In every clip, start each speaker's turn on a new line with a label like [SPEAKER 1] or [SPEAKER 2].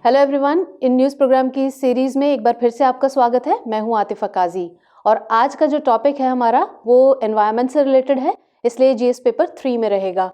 [SPEAKER 1] Hello everyone, इन news program की series में एक बार फिर से आपका स्वागत है। मैं हूं आतिफा काजी और आज का जो टॉपिक है हमारा वो एनवायरनमेंट से रिलेटेड है, इसलिए जीएस पेपर 3 में रहेगा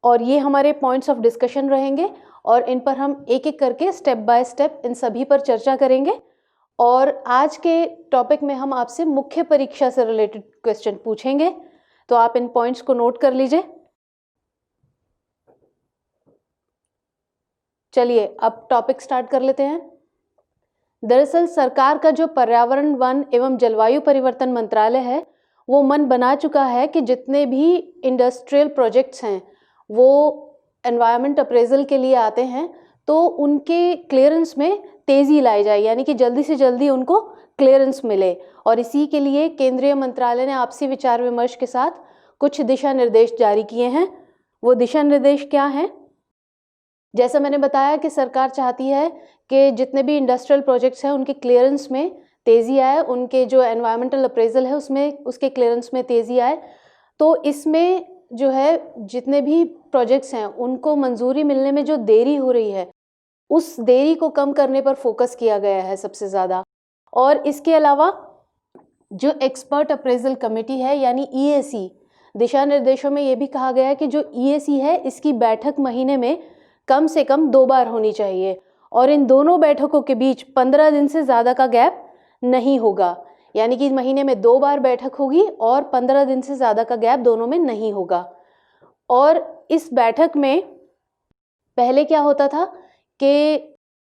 [SPEAKER 1] और ये हमारे पॉइंट्स ऑफ डिस्कशन रहेंगे और इन पर हम एक एक करके स्टेप बाय स्टेप इन सभी पर चर्चा करेंगे। और आज के टॉपिक में हम आपसे मुख्य परीक्षा से रिलेटेड क्वेश्चन पूछेंगे, तो आप इन पॉइंट्स को नोट कर लीजिए। चलिए अब टॉपिक स्टार्ट कर लेते हैं। दरअसल सरकार का जो पर्यावरण, वन एवं जलवायु परिवर्तन मंत्रालय है वो मन बना चुका है कि जितने भी इंडस्ट्रियल प्रोजेक्ट्स हैं वो एनवायरनमेंट अप्रेजल के लिए आते हैं तो उनके क्लियरेंस में तेज़ी लाई जाए, यानी कि जल्दी से जल्दी उनको क्लियरेंस मिले। और इसी के लिए केंद्रीय मंत्रालय ने आपसी विचार विमर्श के साथ कुछ दिशा निर्देश जारी किए हैं। वो दिशा निर्देश क्या हैं? जैसा मैंने बताया कि सरकार चाहती है कि जितने भी इंडस्ट्रियल प्रोजेक्ट्स हैं उनके क्लियरेंस में तेज़ी आए, उनके जो एनवायरमेंटल अप्रेजल है उसमें उसके क्लियरेंस में तेज़ी आए। तो इसमें जो है जितने भी प्रोजेक्ट्स हैं उनको मंजूरी मिलने में जो देरी हो रही है उस देरी को कम करने पर फोकस किया गया है सबसे ज़्यादा। और इसके अलावा जो एक्सपर्ट अप्रेजल कमेटी है यानी ईएसी, दिशा निर्देशों में ये भी कहा गया है कि जो ईएसी है इसकी बैठक महीने में कम से कम 2 बार होनी चाहिए और इन दोनों बैठकों के बीच 15 दिन से ज़्यादा का गैप नहीं होगा, यानी कि महीने में 2 बार बैठक होगी और 15 दिन से ज़्यादा का गैप दोनों में नहीं होगा। और इस बैठक में पहले क्या होता था कि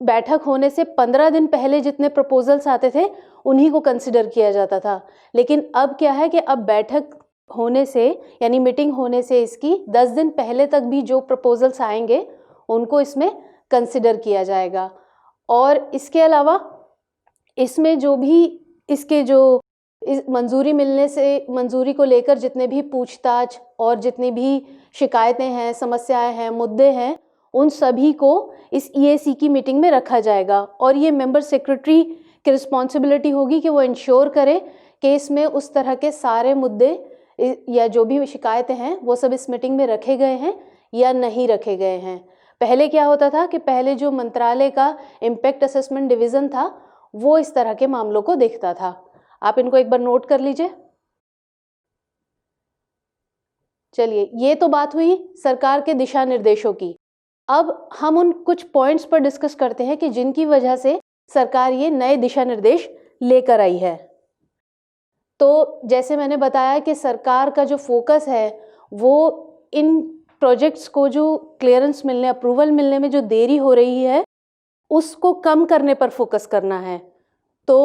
[SPEAKER 1] बैठक होने से 15 दिन पहले जितने प्रपोजल्स आते थे उन्हीं को कंसिडर किया जाता था, लेकिन अब क्या है कि अब बैठक होने से यानी मीटिंग होने से इसकी 10 दिन पहले तक भी जो प्रपोजल्स आएंगे उनको इसमें कंसिडर किया जाएगा। और इसके अलावा इसमें जो भी इसके जो मंजूरी मिलने से मंजूरी को लेकर जितने भी पूछताछ और जितनी भी शिकायतें हैं, समस्याएं हैं, मुद्दे हैं, उन सभी को इस ईएसी की मीटिंग में रखा जाएगा। और ये मेंबर सेक्रेटरी की रिस्पॉन्सिबिलिटी होगी कि वो इंश्योर करे कि इसमें उस तरह के सारे मुद्दे या जो भी शिकायतें हैं वो सब इस मीटिंग में रखे गए हैं या नहीं रखे गए हैं। पहले क्या होता था कि पहले जो मंत्रालय का इम्पैक्ट असेसमेंट डिवीज़न था वो इस तरह के मामलों को देखता था। आप इनको एक बार नोट कर लीजिए। चलिए, ये तो बात हुई सरकार के दिशा निर्देशों की। अब हम उन कुछ पॉइंट्स पर डिस्कस करते हैं कि जिनकी वजह से सरकार ये नए दिशा निर्देश लेकर आई है। तो जैसे मैंने बताया कि सरकार का जो फोकस है वो इन प्रोजेक्ट्स को जो क्लियरेंस मिलने, अप्रूवल मिलने में जो देरी हो रही है उसको कम करने पर फोकस करना है। तो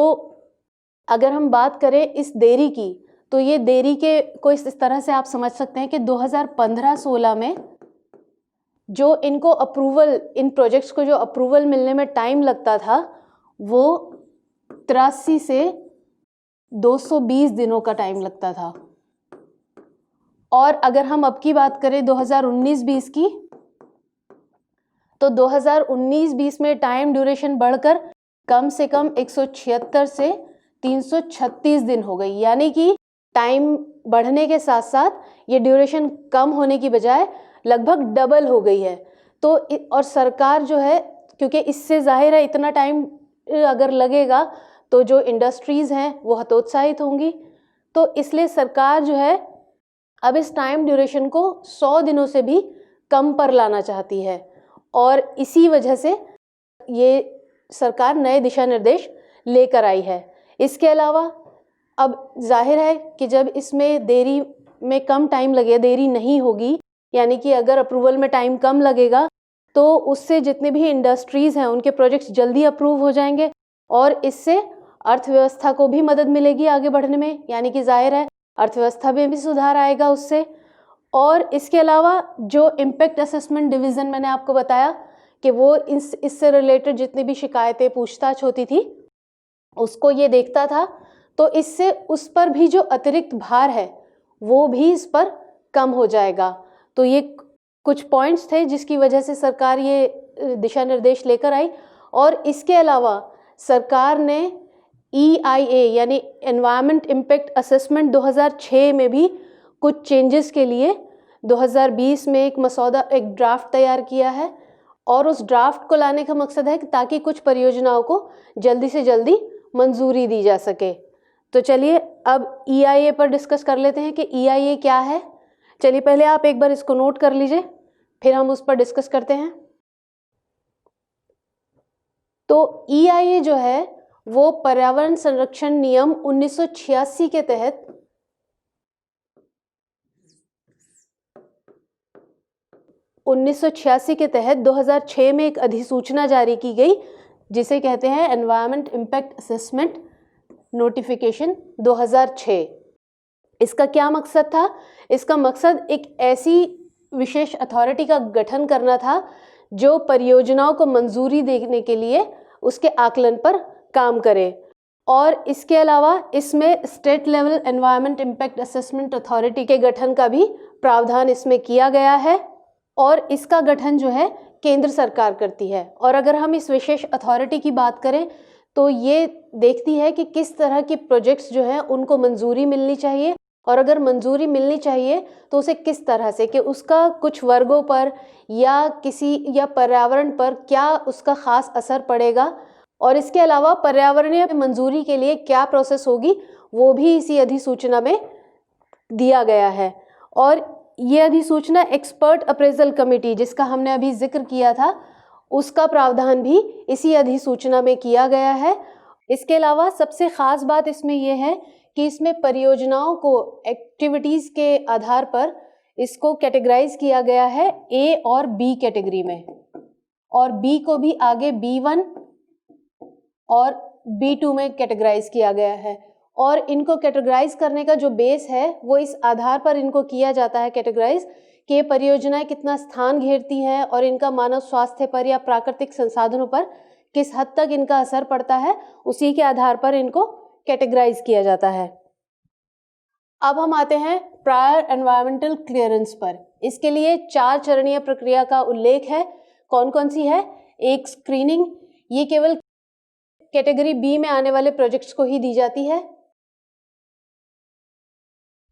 [SPEAKER 1] अगर हम बात करें इस देरी की तो ये देरी के को इस तरह से आप समझ सकते हैं कि 2015-16 में जो इनको अप्रूवल, इन प्रोजेक्ट्स को जो अप्रूवल मिलने में टाइम लगता था वो 83 से 220 दिनों का टाइम लगता था। और अगर हम अब की बात करें 2019-20 की तो 2019-20 में टाइम ड्यूरेशन बढ़कर कम से कम 176 से 336 दिन हो गई, यानी कि टाइम बढ़ने के साथ साथ ये ड्यूरेशन कम होने की बजाय लगभग डबल हो गई है। तो और सरकार जो है, क्योंकि इससे जाहिर है इतना टाइम अगर लगेगा तो जो इंडस्ट्रीज़ हैं वो हतोत्साहित होंगी, तो इसलिए सरकार जो है अब इस टाइम ड्यूरेशन को 100 दिनों से भी कम पर लाना चाहती है और इसी वजह से ये सरकार नए दिशा निर्देश लेकर आई है। इसके अलावा अब जाहिर है कि जब इसमें देरी में कम टाइम लगे, देरी नहीं होगी, यानी कि अगर अप्रूवल में टाइम कम लगेगा तो उससे जितने भी इंडस्ट्रीज़ हैं उनके प्रोजेक्ट्स जल्दी अप्रूव हो जाएंगे और इससे अर्थव्यवस्था को भी मदद मिलेगी आगे बढ़ने में, यानी कि जाहिर है अर्थव्यवस्था में भी सुधार आएगा उससे। और इसके अलावा जो इम्पैक्ट असेसमेंट डिवीज़न मैंने आपको बताया कि वो इससे रिलेटेड जितनी भी शिकायतें, पूछताछ होती थी उसको ये देखता था, तो इससे उस पर भी जो अतिरिक्त भार है वो भी इस पर कम हो जाएगा। तो ये कुछ पॉइंट्स थे जिसकी वजह से सरकार ये दिशा निर्देश लेकर आई। और इसके अलावा सरकार ने EIA यानी एनवायरनमेंट इम्पैक्ट असेसमेंट 2006 में भी कुछ चेंजेस के लिए 2020 में एक मसौदा, एक ड्राफ्ट तैयार किया है और उस ड्राफ्ट को लाने का मकसद है ताकि कुछ परियोजनाओं को जल्दी से जल्दी मंजूरी दी जा सके। तो चलिए अब EIA पर डिस्कस कर लेते हैं कि EIA क्या है। चलिए पहले आप एक बार इसको नोट कर लीजिए, फिर हम उस पर डिस्कस करते हैं। तो EIA जो है वो पर्यावरण संरक्षण नियम 1986 के तहत के तहत 2006 में एक अधिसूचना जारी की गई जिसे कहते हैं एनवायरमेंट इम्पैक्ट असेसमेंट नोटिफिकेशन 2006। इसका क्या मकसद था? इसका मकसद एक ऐसी विशेष अथॉरिटी का गठन करना था जो परियोजनाओं को मंजूरी देने के लिए उसके आकलन पर काम करे। और इसके अलावा इसमें state level environment impact assessment authority के गठन का भी प्रावधान इसमें किया गया है और इसका गठन जो है केंद्र सरकार करती है। और अगर हम इस विशेष अथॉरिटी की बात करें तो ये देखती है कि किस तरह की प्रोजेक्ट्स जो हैं उनको मंजूरी मिलनी चाहिए, और अगर मंजूरी मिलनी चाहिए तो उसे किस तरह से, कि उसका कुछ वर्गों पर या पर्यावरण पर क्या उसका खास असर पड़ेगा, और इसके अलावा पर्यावरणीय मंजूरी के लिए क्या प्रोसेस होगी वो भी इसी अधिसूचना में दिया गया है। और ये अधिसूचना एक्सपर्ट अप्रेजल कमेटी जिसका हमने अभी जिक्र किया था उसका प्रावधान भी इसी अधिसूचना में किया गया है। इसके अलावा सबसे खास बात इसमें यह है कि इसमें परियोजनाओं को एक्टिविटीज़ के आधार पर इसको कैटेगराइज किया गया है A और B कैटेगरी में, और B को भी आगे B1 और B2 में कैटेगराइज किया गया है। और इनको कैटेगराइज करने का जो बेस है वो इस आधार पर इनको किया जाता है कैटेगराइज कि ये परियोजनाएं कितना स्थान घेरती हैं और इनका मानव स्वास्थ्य पर या प्राकृतिक संसाधनों पर किस हद तक इनका असर पड़ता है, उसी के आधार पर इनको कैटेगराइज किया जाता है। अब हम आते हैं प्रायर एनवायरमेंटल क्लियरेंस पर। इसके लिए 4 चरणीय प्रक्रिया का उल्लेख है। कौन कौन सी है? एक स्क्रीनिंग, ये केवल कैटेगरी B में आने वाले प्रोजेक्ट्स को ही दी जाती है।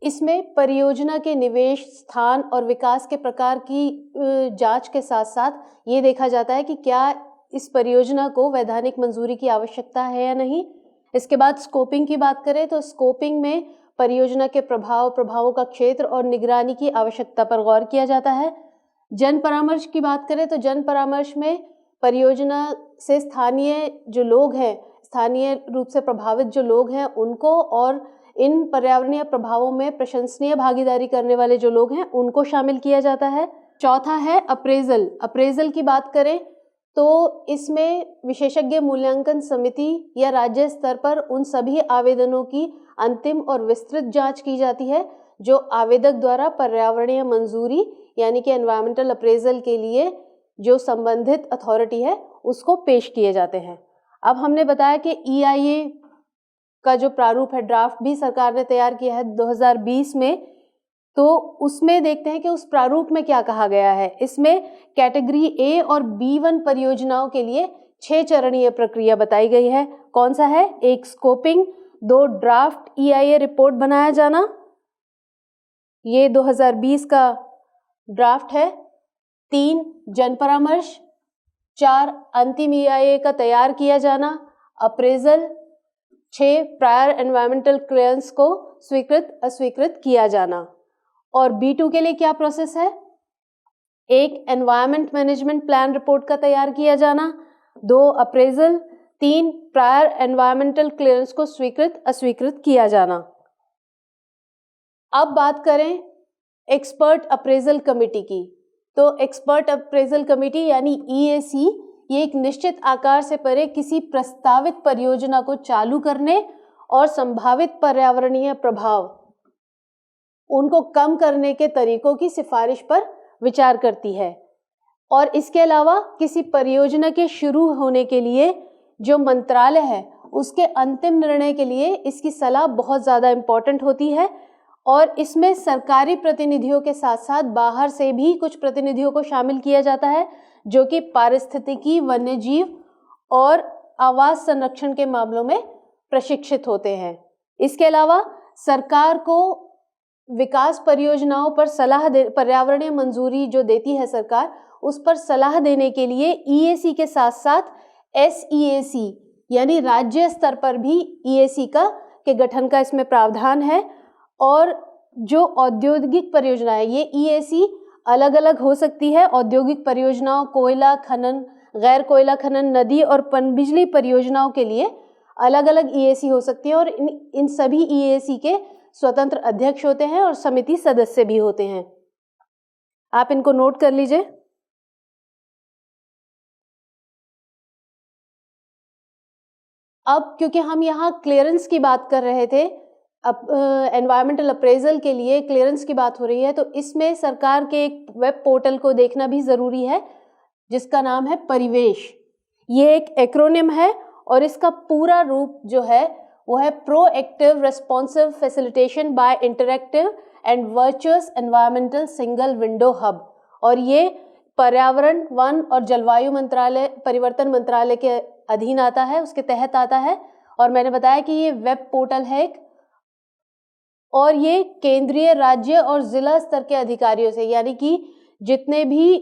[SPEAKER 1] इसमें परियोजना के निवेश, स्थान और विकास के प्रकार की जांच के साथ साथ ये देखा जाता है कि क्या इस परियोजना को वैधानिक मंजूरी की आवश्यकता है या नहीं। इसके बाद स्कोपिंग की बात करें तो स्कोपिंग में परियोजना के प्रभावों का क्षेत्र और निगरानी की आवश्यकता पर गौर किया जाता है। जन परामर्श की बात करें तो जन परामर्श में परियोजना से स्थानीय जो लोग हैं, स्थानीय रूप से प्रभावित जो लोग हैं उनको, और इन पर्यावरणीय प्रभावों में प्रशंसनीय भागीदारी करने वाले जो लोग हैं उनको शामिल किया जाता है। चौथा है अप्रेजल। अप्रेजल की बात करें तो इसमें विशेषज्ञ मूल्यांकन समिति या राज्य स्तर पर उन सभी आवेदनों की अंतिम और विस्तृत जांच की जाती है जो आवेदक द्वारा पर्यावरणीय मंजूरी यानी कि एनवायरमेंटल अप्रेजल के लिए जो संबंधित अथॉरिटी है उसको पेश किए जाते हैं। अब हमने बताया कि EIA का जो प्रारूप है, ड्राफ्ट भी सरकार ने तैयार किया है 2020 में। तो उसमें देखते हैं कि उस प्रारूप में क्या कहा गया है। इसमें कैटेगरी A और B1 परियोजनाओं के लिए 6 चरणीय प्रक्रिया बताई गई है। कौन सा है? एक स्कोपिंग, 2 ड्राफ्ट EIA रिपोर्ट बनाया जाना, ये 2020 का ड्राफ्ट है, 3 जन परामर्श, 4 अंतिम EIA का तैयार किया जाना, अप्रेजल, 6 प्रायर एनवायरमेंटल क्लियरेंस को स्वीकृत अस्वीकृत किया जाना। और B2 के लिए क्या प्रोसेस है? 1 एनवायरमेंट मैनेजमेंट प्लान रिपोर्ट का तैयार किया जाना, 2 अप्रेजल, 3 प्रायर एनवायरमेंटल क्लियरेंस को स्वीकृत अस्वीकृत किया जाना। अब बात करें एक्सपर्ट अप्रेजल कमेटी की। तो एक्सपर्ट अप्रेजल कमेटी यानी EAC ये एक निश्चित आकार से परे किसी प्रस्तावित परियोजना को चालू करने और संभावित पर्यावरणीय प्रभाव उनको कम करने के तरीकों की सिफारिश पर विचार करती है। और इसके अलावा किसी परियोजना के शुरू होने के लिए जो मंत्रालय है उसके अंतिम निर्णय के लिए इसकी सलाह बहुत ज़्यादा इम्पोर्टेंट होती है। और इसमें सरकारी प्रतिनिधियों के साथ साथ बाहर से भी कुछ प्रतिनिधियों को शामिल किया जाता है जो कि पारिस्थितिकी, वन्यजीव और आवास संरक्षण के मामलों में प्रशिक्षित होते हैं। इसके अलावा सरकार को विकास परियोजनाओं पर पर्यावरणीय मंजूरी जो देती है सरकार, उस पर सलाह देने के लिए EAC के साथ साथ SEAC यानी राज्य स्तर पर भी EAC के गठन का इसमें प्रावधान है। और जो औद्योगिक परियोजनाएं, ये EAC अलग अलग हो सकती है। औद्योगिक परियोजनाओं, कोयला खनन, गैर कोयला खनन, नदी और पनबिजली परियोजनाओं के लिए अलग अलग EAC हो सकती है और इन सभी EAC के स्वतंत्र अध्यक्ष होते हैं और समिति सदस्य भी होते हैं। आप इनको नोट कर लीजिए। अब क्योंकि हम यहाँ क्लियरेंस की बात कर रहे थे, अब एनवायरमेंटल अप्रेजल के लिए क्लियरेंस की बात हो रही है, तो इसमें सरकार के एक वेब पोर्टल को देखना भी ज़रूरी है जिसका नाम है परिवेश। ये एक एक्रोनिम है और इसका पूरा रूप जो है वो है proactive responsive facilitation by interactive and virtuous environmental single window hub. और ये पर्यावरण, वन और जलवायु मंत्रालय, परिवर्तन मंत्रालय के अधीन आता है, उसके तहत आता है। और मैंने बताया कि ये वेब पोर्टल है एक, और ये केंद्रीय, राज्य और जिला स्तर के अधिकारियों से, यानी कि जितने भी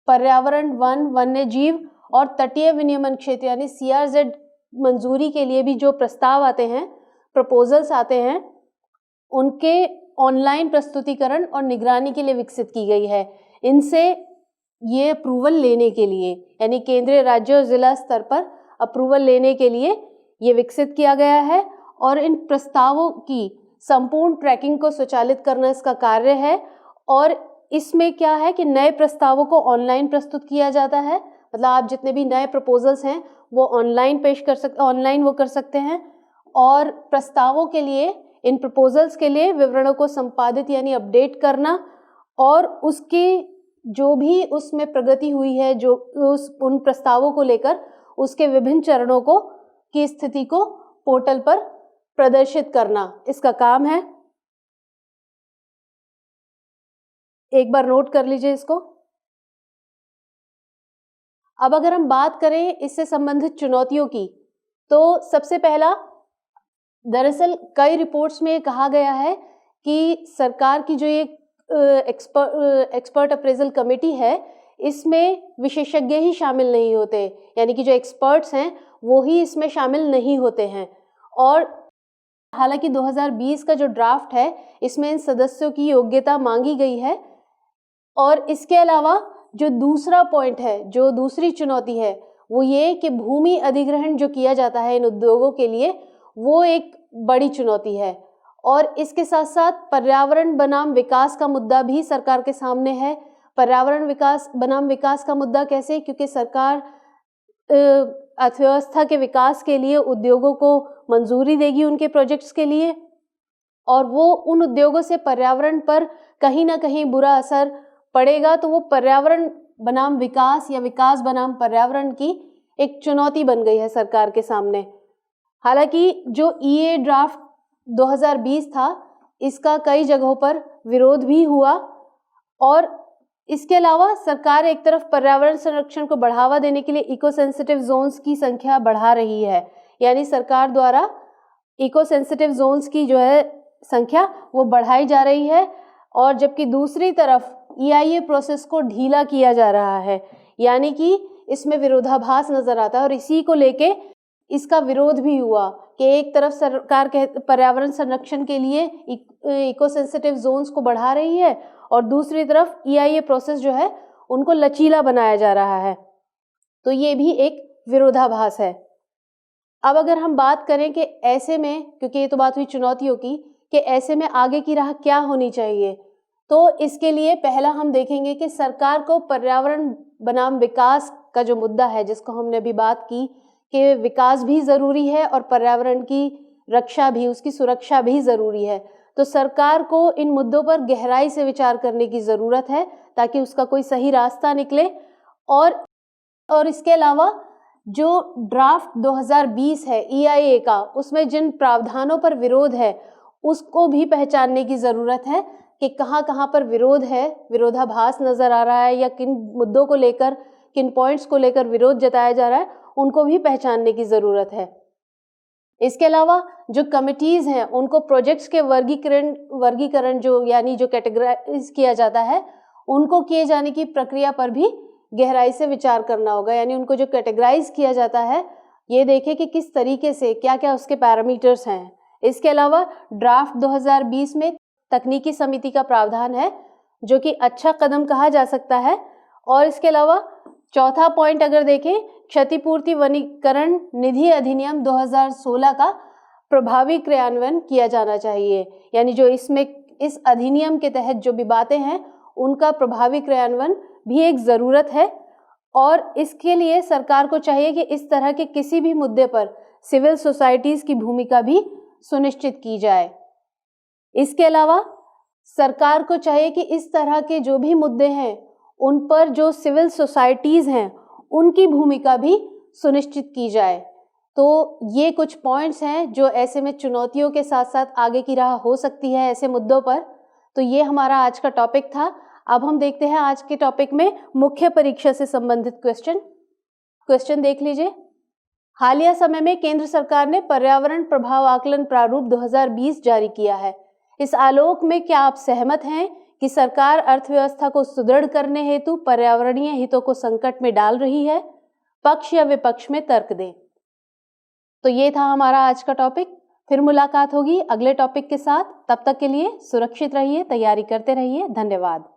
[SPEAKER 1] पर्यावरण, वन, वन्य जीव और तटीय विनियमन क्षेत्र यानी CRZ मंजूरी के लिए भी जो प्रस्ताव आते हैं, प्रपोजल्स आते हैं, उनके ऑनलाइन प्रस्तुतिकरण और निगरानी के लिए विकसित की गई है। इनसे ये अप्रूवल लेने के लिए, यानी केंद्रीय, राज्य और जिला स्तर पर अप्रूवल लेने के लिए ये विकसित किया गया है। और इन प्रस्तावों की संपूर्ण ट्रैकिंग को स्वचालित करना इसका कार्य है। और इसमें क्या है कि नए प्रस्तावों को ऑनलाइन प्रस्तुत किया जाता है, मतलब आप जितने भी नए प्रपोजल्स हैं वो ऑनलाइन पेश कर सकते, ऑनलाइन वो कर सकते हैं। और प्रस्तावों के लिए, इन प्रपोजल्स के लिए विवरणों को संपादित यानी अपडेट करना, और उसकी जो भी उसमें प्रगति हुई है, जो उन प्रस्तावों को लेकर उसके विभिन्न चरणों को की स्थिति को पोर्टल पर प्रदर्शित करना इसका काम है। एक बार नोट कर लीजिए इसको। अब अगर हम बात करें इससे संबंधित चुनौतियों की, तो सबसे पहला, दरअसल कई रिपोर्ट्स में कहा गया है कि सरकार की जो ये एक्सपर्ट अप्रेजल कमेटी है, इसमें विशेषज्ञ ही शामिल नहीं होते, यानी कि जो एक्सपर्ट्स हैं वो ही इसमें शामिल नहीं होते हैं। और हालांकि 2020 का जो ड्राफ्ट है इसमें इन सदस्यों की योग्यता मांगी गई है। और इसके अलावा जो दूसरा पॉइंट है, जो दूसरी चुनौती है, वो ये कि भूमि अधिग्रहण जो किया जाता है इन उद्योगों के लिए, वो एक बड़ी चुनौती है। और इसके साथ साथ पर्यावरण बनाम विकास का मुद्दा भी सरकार के सामने है। पर्यावरण विकास बनाम विकास का मुद्दा कैसे? क्योंकि सरकार अर्थव्यवस्था के विकास के लिए उद्योगों को मंजूरी देगी उनके प्रोजेक्ट्स के लिए, और वो उन उद्योगों से पर्यावरण पर कहीं ना कहीं बुरा असर पड़ेगा, तो वो पर्यावरण बनाम विकास या विकास बनाम पर्यावरण की एक चुनौती बन गई है सरकार के सामने। हालांकि जो EA ड्राफ्ट 2020 था, इसका कई जगहों पर विरोध भी हुआ। और इसके अलावा सरकार एक तरफ पर्यावरण संरक्षण को बढ़ावा देने के लिए इको सेंसिटिव जोन्स की संख्या बढ़ा रही है, यानी सरकार द्वारा इको सेंसिटिव जोन्स की जो है संख्या वो बढ़ाई जा रही है। और जबकि दूसरी तरफ EIA प्रोसेस को ढीला किया जा रहा है, यानी कि इसमें विरोधाभास नजर आता है। और इसी को लेके इसका विरोध भी हुआ कि एक तरफ सरकार के पर्यावरण संरक्षण के लिए इको सेंसिटिव जोन्स को बढ़ा रही है और दूसरी तरफ EIA प्रोसेस जो है उनको लचीला बनाया जा रहा है, तो ये भी एक विरोधाभास है। अब अगर हम बात करें कि ऐसे में, क्योंकि ये तो बात हुई चुनौतियों की, कि ऐसे में आगे की राह क्या होनी चाहिए, तो इसके लिए पहला हम देखेंगे कि सरकार को पर्यावरण बनाम विकास का जो मुद्दा है, जिसको हमने अभी बात की कि विकास भी ज़रूरी है और पर्यावरण की रक्षा भी, उसकी सुरक्षा भी ज़रूरी है, तो सरकार को इन मुद्दों पर गहराई से विचार करने की ज़रूरत है ताकि उसका कोई सही रास्ता निकले। और इसके अलावा जो ड्राफ्ट 2020 है EIA का, उसमें जिन प्रावधानों पर विरोध है उसको भी पहचानने की ज़रूरत है कि कहाँ कहाँ पर विरोध है, विरोधाभास नज़र आ रहा है, या किन मुद्दों को लेकर, किन पॉइंट्स को लेकर विरोध जताया जा रहा है, उनको भी पहचानने की ज़रूरत है। इसके अलावा जो कमिटीज़ हैं उनको प्रोजेक्ट्स के वर्गीकरण जो, यानी जो कैटेगराइज किया जाता है, उनको किए जाने की प्रक्रिया पर भी गहराई से विचार करना होगा। यानी उनको जो कैटेगराइज किया जाता है, ये देखें कि किस तरीके से, क्या क्या उसके पैरामीटर्स हैं। इसके अलावा ड्राफ्ट 2020 में तकनीकी समिति का प्रावधान है, जो कि अच्छा कदम कहा जा सकता है। और इसके अलावा चौथा पॉइंट अगर देखें, क्षतिपूर्ति वनीकरण निधि अधिनियम 2016 का प्रभावी क्रियान्वयन किया जाना चाहिए। यानी जो इसमें इस अधिनियम के तहत जो भी बातें हैं, उनका प्रभावी क्रियान्वयन भी एक ज़रूरत है। और इसके लिए सरकार को चाहिए कि इस तरह के किसी भी मुद्दे पर सिविल सोसाइटीज़ की भूमिका भी सुनिश्चित की जाए। इसके अलावा सरकार को चाहिए कि इस तरह के जो भी मुद्दे हैं, उन पर जो सिविल सोसाइटीज़ हैं, उनकी भूमिका भी सुनिश्चित की जाए। तो ये कुछ पॉइंट्स हैं जो ऐसे में चुनौतियों के साथ साथ आगे की राह हो सकती है ऐसे मुद्दों पर। तो ये हमारा आज का टॉपिक था। अब हम देखते हैं आज के टॉपिक में मुख्य परीक्षा से संबंधित क्वेश्चन देख लीजिए। हालिया समय में केंद्र सरकार ने पर्यावरण प्रभाव आकलन प्रारूप 2020 जारी किया है। इस आलोक में क्या आप सहमत हैं कि सरकार अर्थव्यवस्था को सुदृढ़ करने हेतु पर्यावरणीय हितों को संकट में डाल रही है? पक्ष या विपक्ष में तर्क दें। तो ये था हमारा आज का टॉपिक। फिर मुलाकात होगी अगले टॉपिक के साथ। तब तक के लिए सुरक्षित रहिए, तैयारी करते रहिए। धन्यवाद।